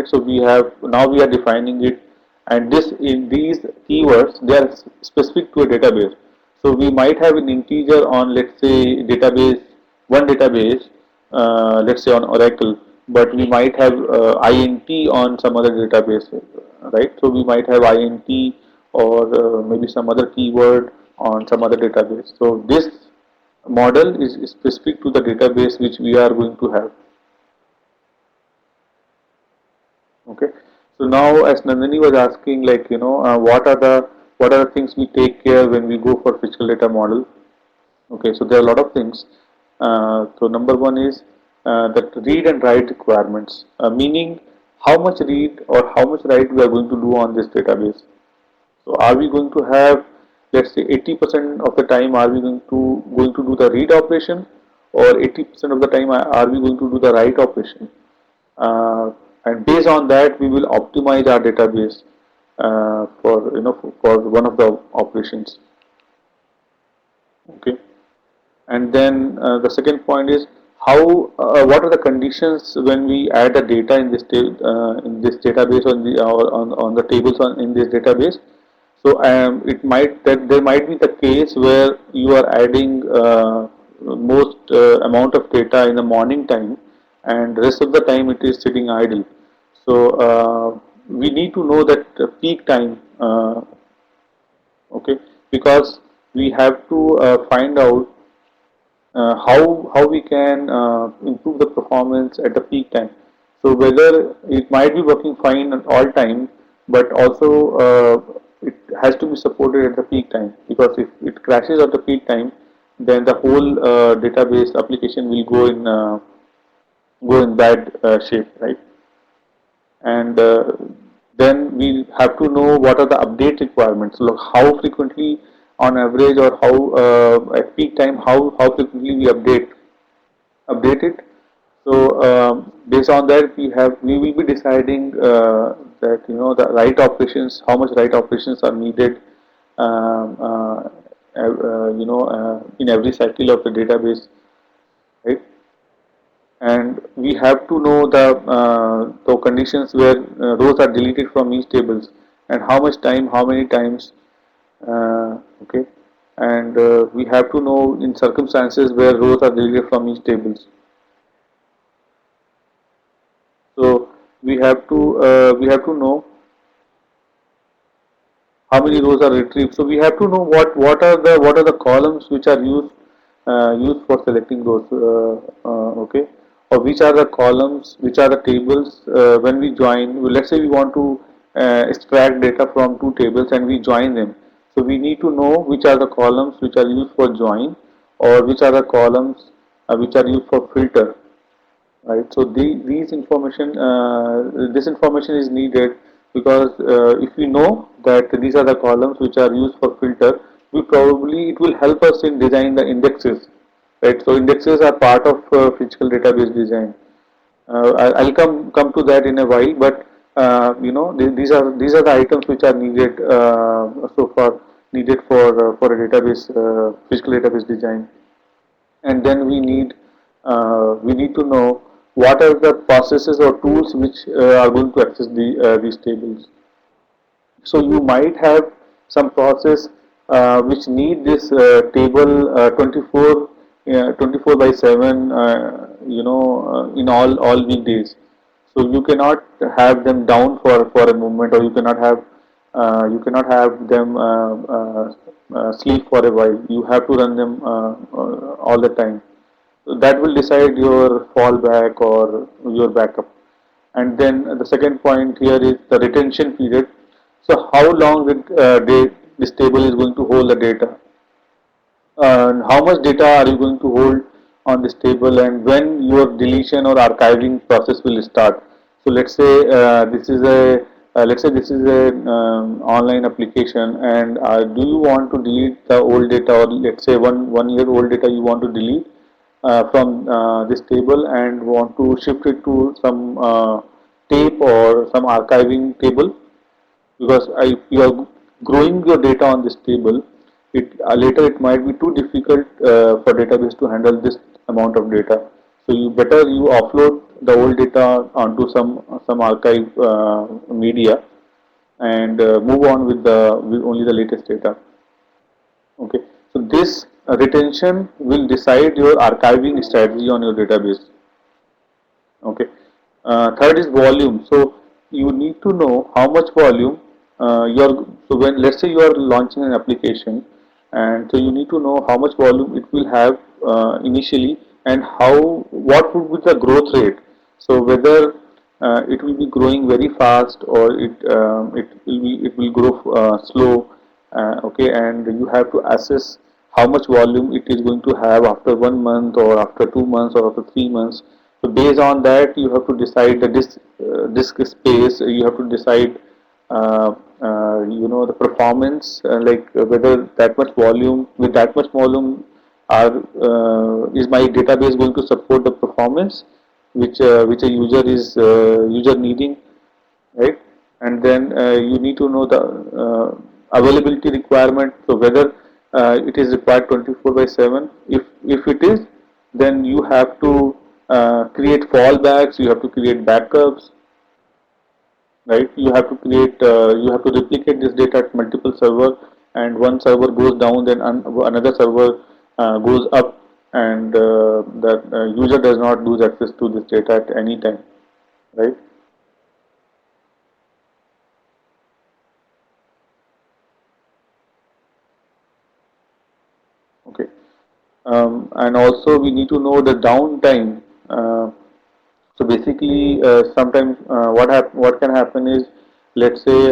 right? So we have now we are defining it, and this in these keywords they are specific to a database. So we might have an integer on, let's say, database, one database, let's say on Oracle, but we might have int on some other database, right? So we might have int or maybe some other keyword on some other database. So this model is specific to the database which we are going to have. Okay. So now, as Nandini was asking, like, what are the things we take care when we go for physical data model? Okay, so there are a lot of things. So number one is that read and write requirements, meaning how much read or how much write we are going to do on this database. So are we going to have, let's say, 80% of the time are we going to do the read operation, or 80% of the time are we going to do the write operation? And based on that, we will optimize our database for for one of the operations. Okay. And then the second point is how what are the conditions when we add the data in this database on the tables in this database. So it might that there might be the case where you are adding most amount of data in the morning time, and rest of the time it is sitting idle. So we need to know that peak time. Okay, because we have to find out how we can improve the performance at the peak time. So whether it might be working fine at all time, but also it has to be supported at the peak time, because if it crashes at the peak time, then the whole database application will go in bad shape, right? And then we have to know what are the update requirements. Look, how frequently on average, or how at peak time, how frequently we update it. So based on that, we will be deciding that the write operations, how much write operations are needed, in every cycle of the database, right? And we have to know the conditions where rows are deleted from each tables, and how much time, how many times. Okay, and we have to know in circumstances where rows are deleted from each tables. So we have to know how many rows are retrieved. So we have to know what are the columns which are used for selecting rows. Okay, or which are the columns, which are the tables when we join. Let's say we want to extract data from two tables and we join them. So we need to know which are the columns which are used for join, or which are the columns which are used for filter, right? So this information is needed, because if we know that these are the columns which are used for filter, it will help us in design the indexes, right? So indexes are part of physical database design. I'll come to that in a while, but these are the items which are needed so far needed for a database, physical database design. And then we need to know what are the processes or tools which are going to access these tables. So you might have some process which need this table 24 by 7, in all weekdays. So you cannot have them down for a moment, or you cannot have them sleep for a while. You have to run them all the time. So that will decide your fallback or your backup. And then the second point here is the retention period. So how long this table is going to hold the data, and how much data are you going to hold on this table, and when your deletion or archiving process will start. So let's say this is a online application, and do you want to delete the old data, or let's say one year old data you want to delete from this table, and want to shift it to some tape or some archiving table, because if you are growing your data on this table, later it might be too difficult for database to handle this amount of data. So you offload the old data onto some archive media and move on with the with only the latest data. Okay, so this retention will decide your archiving strategy on your database. Okay, third is volume. So you need to know how much volume you're. So when let's say you are launching an application, and so you need to know how much volume it will have initially, and how what would be the growth rate. So whether it will be growing very fast or it will grow slow. Okay, and you have to assess how much volume it is going to have after 1 month or after 2 months or after 3 months. So based on that, you have to decide the disk space. You have to decide, the performance, like whether that much volume with that much volume are is my database going to support the performance which a user needing, right? And then you need to know the availability requirement. So whether it is required 24 by 7. If it is, then you have to create fallbacks. You have to create backups, right? You have to replicate this data at multiple server, and one server goes down, then another server goes up, and the user does not lose access to this data at any time, right? Okay. And also we need to know the downtime. So basically, sometimes what can happen is, let's say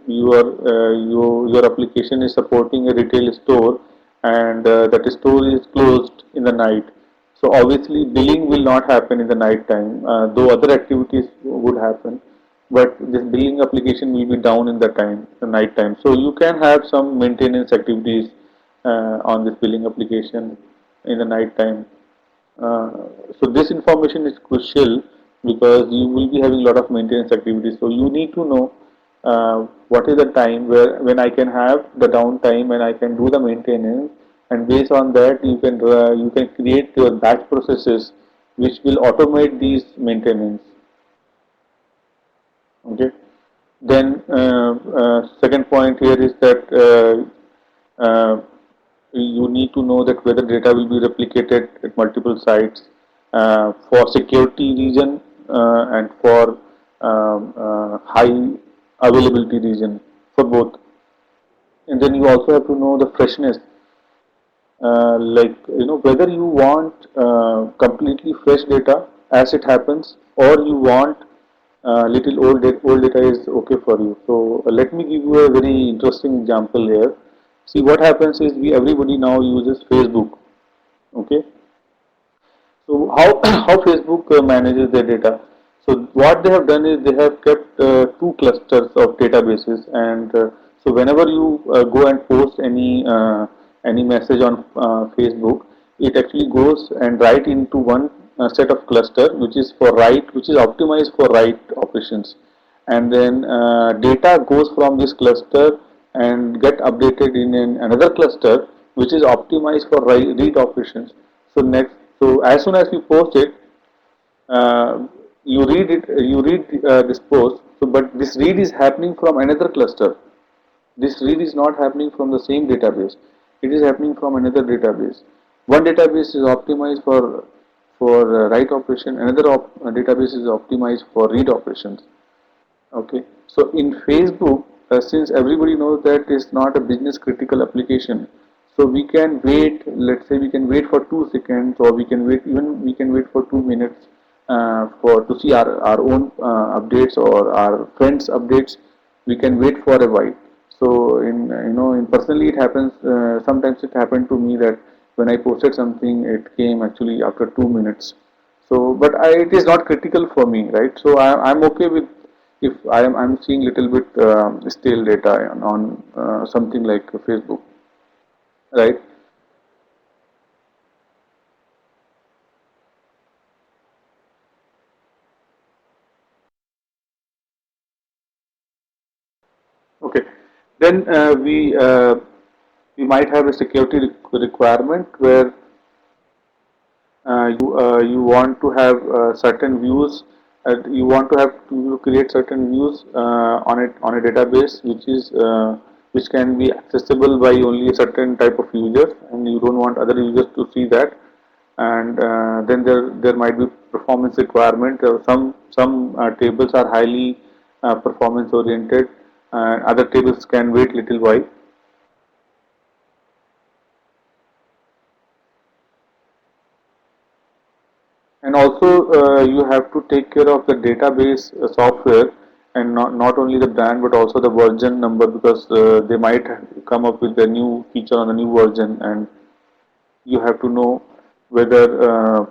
your application is supporting a retail store, and that store is closed in the night. So obviously, billing will not happen in the night time, though other activities would happen. But this billing application will be down in the night time. So you can have some maintenance activities on this billing application in the night time. uh, so this information is crucial because you will be having a lot of maintenance activities. So you need to know what is the time where when I can have the downtime and I can do the maintenance, and based on that you can create your batch processes which will automate these maintenance. Okay. Then second point here is that you need to know that whether data will be replicated at multiple sites for security reason and for high availability reason, for both. And then you also have to know the freshness, like whether you want completely fresh data as it happens, or you want little old data is okay for you. So let me give you a very interesting example here. See, what happens is we everybody now uses Facebook. Okay, so how how Facebook manages their data? So what they have done is they have kept two clusters of databases, and so whenever you go and post any message on Facebook, it actually goes and write into one set of cluster, which is for write, which is optimized for write operations, and then data goes from this cluster and get updated in another cluster, which is optimized for read operations. So as soon as you post it, uh, you read this post. So, but this read is happening from another cluster. This read is not happening from the same database. It is happening from another database. One database is optimized for write operation. Another database is optimized for read operations. Okay, so in Facebook, since everybody knows that it's not a business critical application, so we can wait. Let's say we can wait for 2 seconds, or we can wait for 2 minutes for to see our own updates or our friends' updates. We can wait for a while. So in personally it happens. Sometimes it happened to me that when I posted something, it came actually after 2 minutes. So, but it is not critical for me, right? So I'm okay with if I'm seeing little bit stale data on something like Facebook, right? Okay, then we might have a security requirement where You want to have certain views. You want to have to create certain views on a database which can be accessible by only a certain type of users, and you don't want other users to see that. And then there might be performance requirement. Some tables are highly performance oriented, and other tables can wait little while. And also you have to take care of the database software, and not only the brand but also the version number, because they might come up with a new feature on a new version, and you have to know whether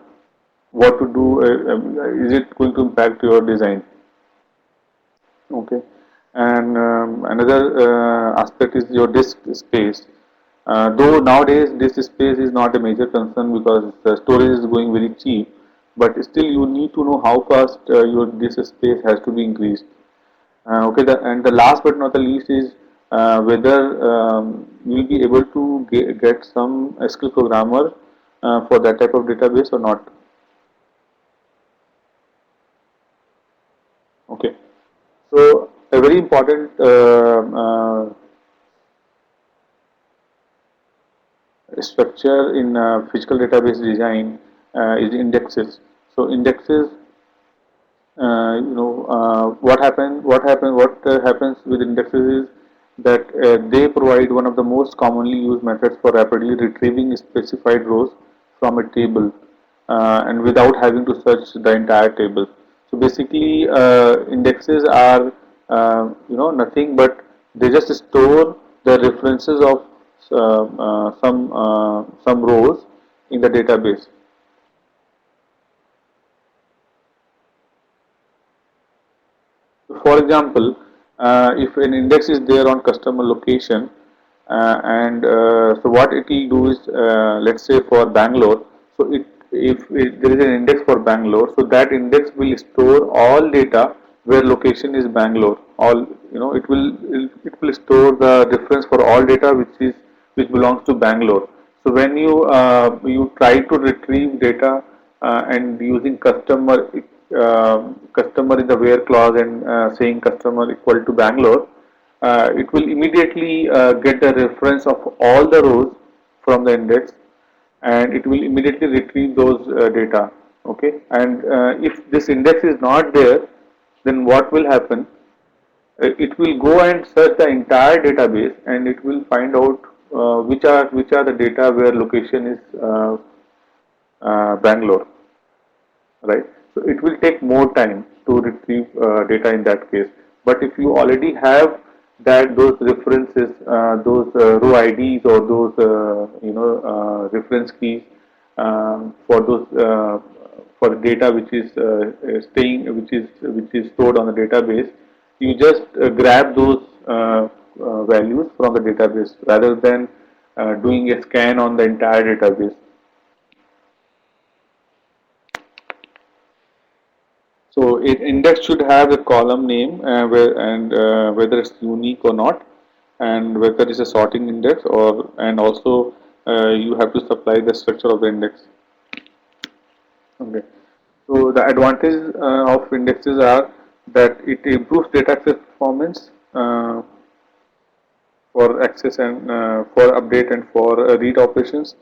what to do. Is it going to impact your design? Okay. And another aspect is your disk space. Though nowadays disk space is not a major concern because the storage is going very cheap, but still you need to know how fast your disk space has to be increased. Okay, and the last but not the least is whether you will be able to get some SQL programmer for that type of database or not. Okay, so a very important structure in physical database design is indexes. So indexes, what happens with indexes is that they provide one of the most commonly used methods for rapidly retrieving specified rows from a table, and without having to search the entire table. So basically, indexes are nothing but they just store the references of some rows in the database. For example, if an index is there on customer location, and so what it will do is, let's say for Bangalore, so if there is an index for Bangalore, so that index will store all data where location is Bangalore. All it will store the reference for all data which belongs to Bangalore. So when you try to retrieve data and using customer in the where clause, and saying customer equal to Bangalore, it will immediately get the reference of all the rows from the index, and it will immediately retrieve those data. Okay, and if this index is not there, then what will happen? It will go and search the entire database, and it will find out which are the data where location is Bangalore, right? So it will take more time to retrieve data in that case. But if you already have that those references, those row IDs, or those reference keys for those for data which is which is stored on the database, you just grab those values from the database rather than doing a scan on the entire database. So it index should have a column name, and whether it's unique or not, and whether it's a sorting index, or and also you have to supply the structure of the index. Okay. So the advantages of indexes are that it improves data access performance for access and for update and for read operations.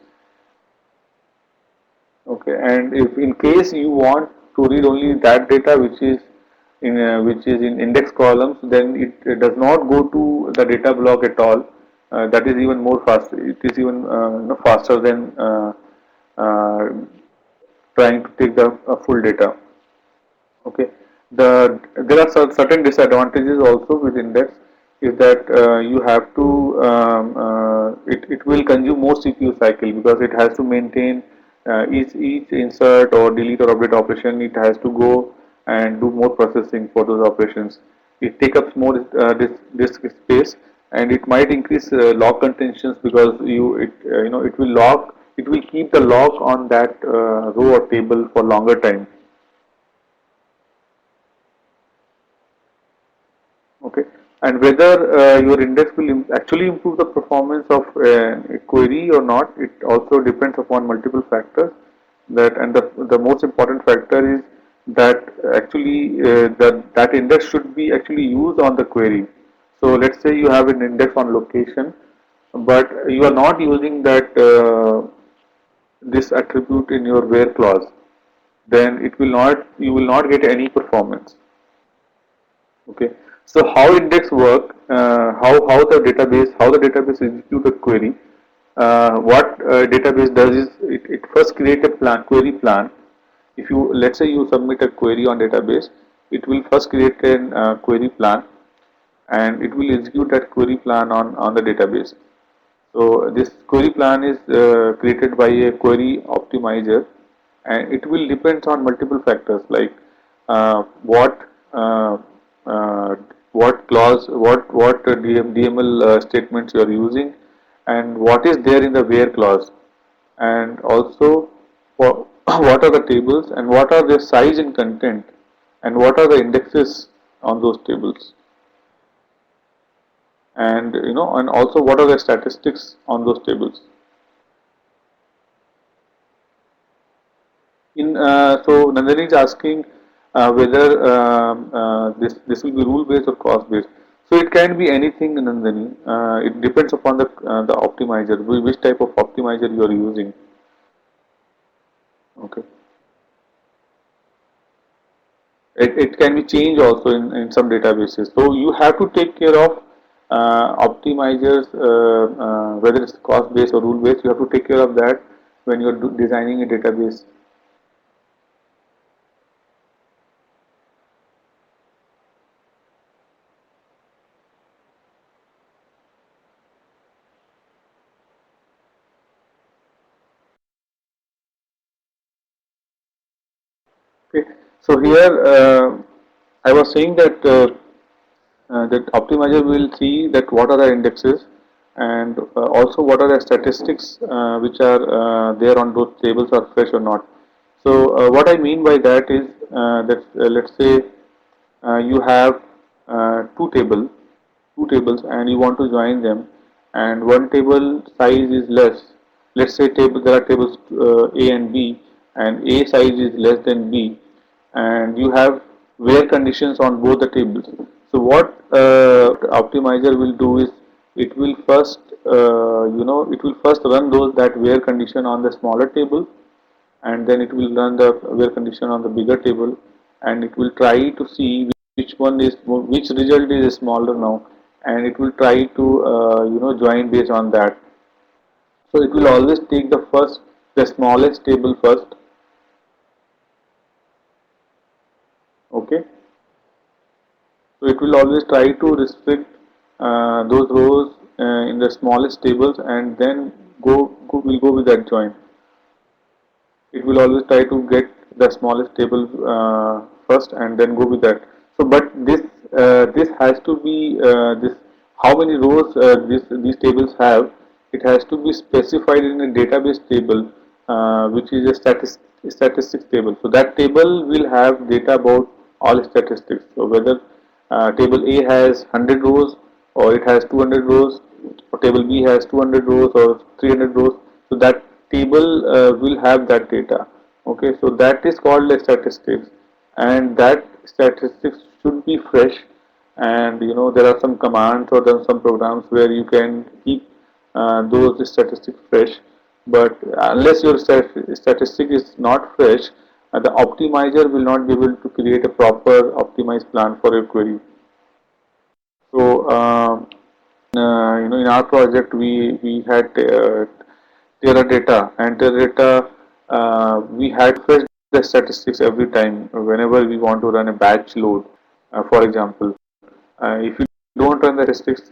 Okay, and if in case you want to read only that data which is in index columns, then it does not go to the data block at all. That is even more fast. It is even faster than uh, trying to take the full data. Okay, there are certain disadvantages also with index, is that you have to it will consume more CPU cycle because it has to maintain each insert or delete or update operation. It has to go and do more processing for those operations. It takes up more disk space, and it might increase log contentions because it will keep the log on that row or table for longer time. Okay, and whether your index will actually improve the performance of a query or not, it also depends upon multiple factors. that, and the most important factor is that actually that index should be actually used on the query. So let's say you have an index on location, but you are not using that this attribute in your where clause, then it will not, you will not get any performance. Okay, so how index work, how the database execute a query. What database does is it first create a plan, query plan. If you, let's say you submit a query on database, it will first create an query plan, and it will execute that query plan on the database. So this query plan is created by a query optimizer, and it will depend on multiple factors like uh, what uh, uh, what clause, what DML statements you are using, and what is there in the where clause, and also what, what are the tables and what are their size and content, and what are the indexes on those tables, and and also what are the statistics on those tables. In so Nandini is asking whether this will be rule based or cost based. So it can be anything, Nandini. It depends upon the optimizer, which type of optimizer you are using. Okay, it can be changed also in some databases. So you have to take care of optimizers, whether it's cost based or rule based. You have to take care of that when you are designing a database. Okay. So here I was saying that optimizer will see that what are the indexes, and also what are the statistics which are there on those tables are fresh or not. So what I mean by that is that let's say you have two tables and you want to join them, and one table size is less. Let's say there are tables A and B, and A size is less than B, and you have where conditions on both the tables. So what optimizer will do is it will first it will first run those that where condition on the smaller table, and then it will run the where condition on the bigger table, and it will try to see which one is which result is smaller now, and it will try to join based on that. So it will always take the smallest table first. Okay, so it will always try to restrict those rows in the smallest tables, and then will go with that join. It will always try to get the smallest table first and then go with that. So but this has to be this how many rows these tables have, it has to be specified in a database table which is a statistics table. So that table will have data about all statistics. So whether table A has 100 rows, or it has 200 rows, or table B has 200 rows or 300 rows. So that table will have that data. Okay, so that is called a statistics, and that statistics should be fresh. And there are some commands or there are some programs where you can keep those statistics fresh. But unless your statistic is not fresh, the optimizer will not be able to create a proper optimized plan for your query. So in our project we had Teradata, and Teradata we had to fetch the statistics every time whenever we want to run a batch load. For example, if you don't run the statistics,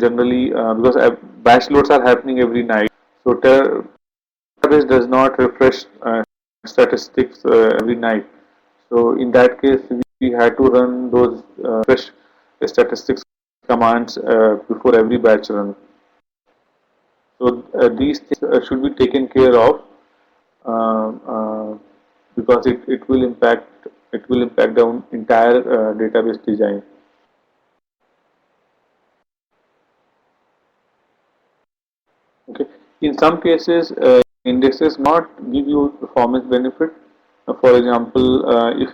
generally because batch loads are happening every night, so database does not refresh statistics every night. So in that case, we had to run those fresh statistics commands before every batch run. So these things should be taken care of uh, uh, because it will impact the entire database design. Okay. In some cases, Indexes not give you performance benefit. For example, if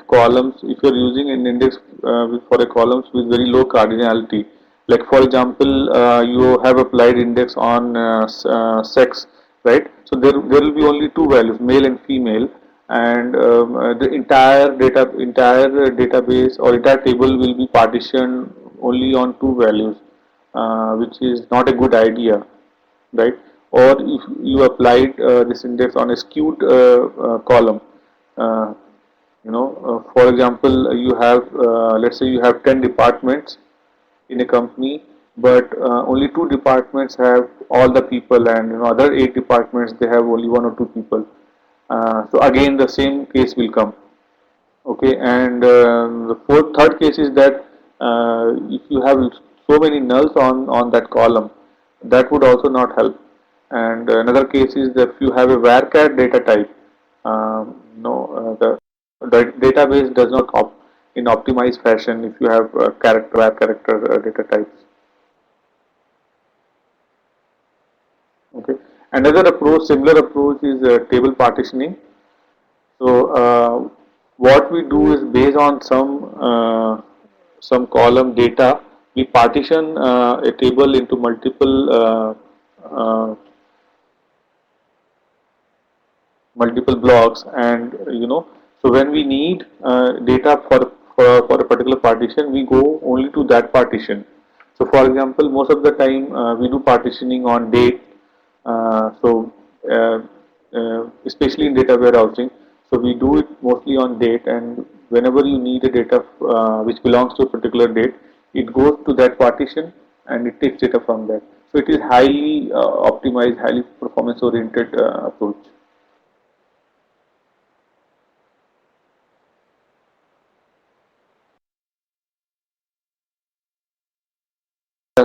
you're using an index for a columns with very low cardinality, like for example, you have applied index on sex, right? So there will be only two values, male and female, and the entire database or entire table will be partitioned only on two values, which is not a good idea, right? Or if you applied this index on a skewed column, uh, for example, you have let's say you have 10 departments in a company, but only two departments have all the people, and other eight departments they have only one or two people. So again, the same case will come. Okay, and the third case is that if you have so many nulls on that column, that would also not help. And another case is that if you have a varchar data type, the database does not in optimized fashion if you have character data types. Okay, another approach, similar approach, is table partitioning. So what we do is based on some column data, we partition a table into uh, multiple blocks, and so when we need data for a particular partition, we go only to that partition. So for example, most of the time we do partitioning on date. So especially in data warehousing, so we do it mostly on date, and whenever you need a data which belongs to a particular date, it goes to that partition and it takes data from that. So it is highly optimized, highly performance oriented approach.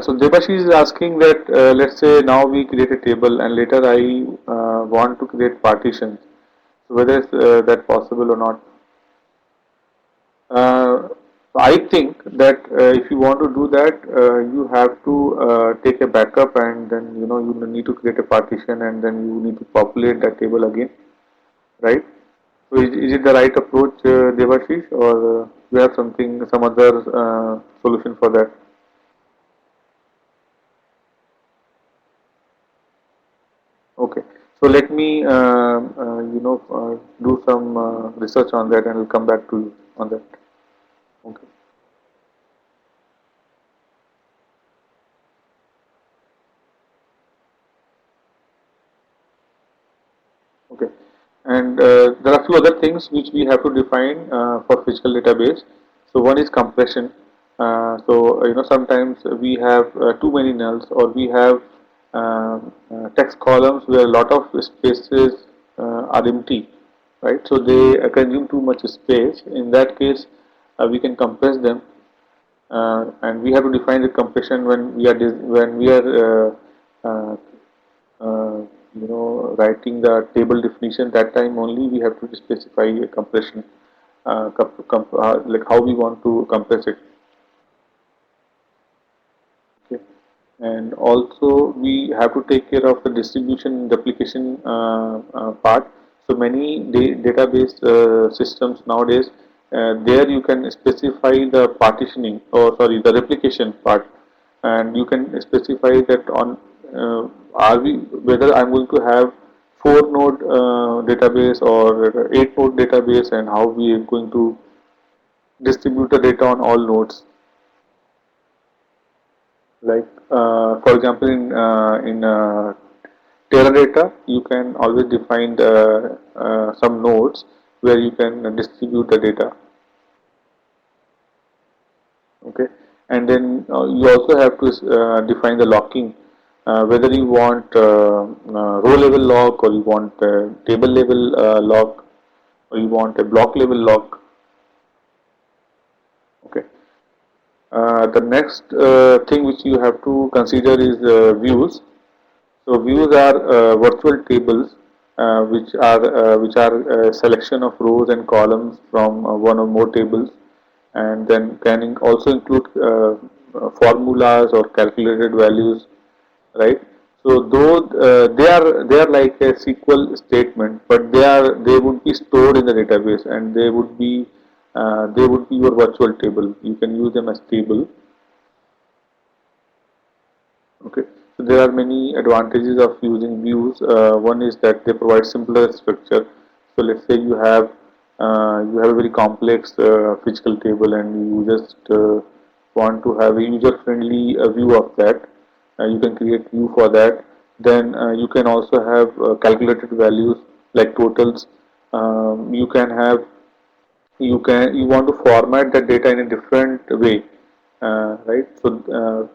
So Debashi is asking that let's say now we create a table and later I want to create partitions. So whether that possible or not. Uh, I think that if you want to do that, you have to take a backup, and then you need to create a partition, and then you need to populate that table again, right? So is it the right approach, Devashish, or you have some other solution for that? Okay. So let me do some research on that, and we'll come back to you on that. Okay. Okay. And there are a few other things which we have to define for physical database. So one is compression. Sometimes we have too many nulls, or we have text columns where a lot of spaces are empty, right? So they consume too much space. In that case, we can compress them, and we have to define the compression when we are uh, uh, writing the table definition. That time only we have to specify a compression, like how we want to compress it. Okay. And also we have to take care of the distribution replication part. So many database systems nowadays, there you can specify the partitioning, or sorry, the replication part, and you can specify that on are we whether I'm going to have 4 node database or 8 node database, and how we are going to distribute the data on all nodes. Like for example, in Teradata, you can always define some nodes where you can distribute the data. Okay, and then you also have to define the locking, whether you want row level lock, or you want table level lock, or you want a block level lock. Okay. The next thing which you have to consider is views. So views are virtual tables which are a selection of rows and columns from one or more tables, and then can also include formulas or calculated values, right? So though they are like a SQL statement, but they would be stored in the database, and they would be your virtual table. You can use them as table. Okay, so there are many advantages of using views. One is that they provide simpler structure. So let's say you have a very complex physical table, and you just want to have a user-friendly view of that. You can create view for that. Then you can also have calculated values like totals. You can have you want to format the data in a different way, right? So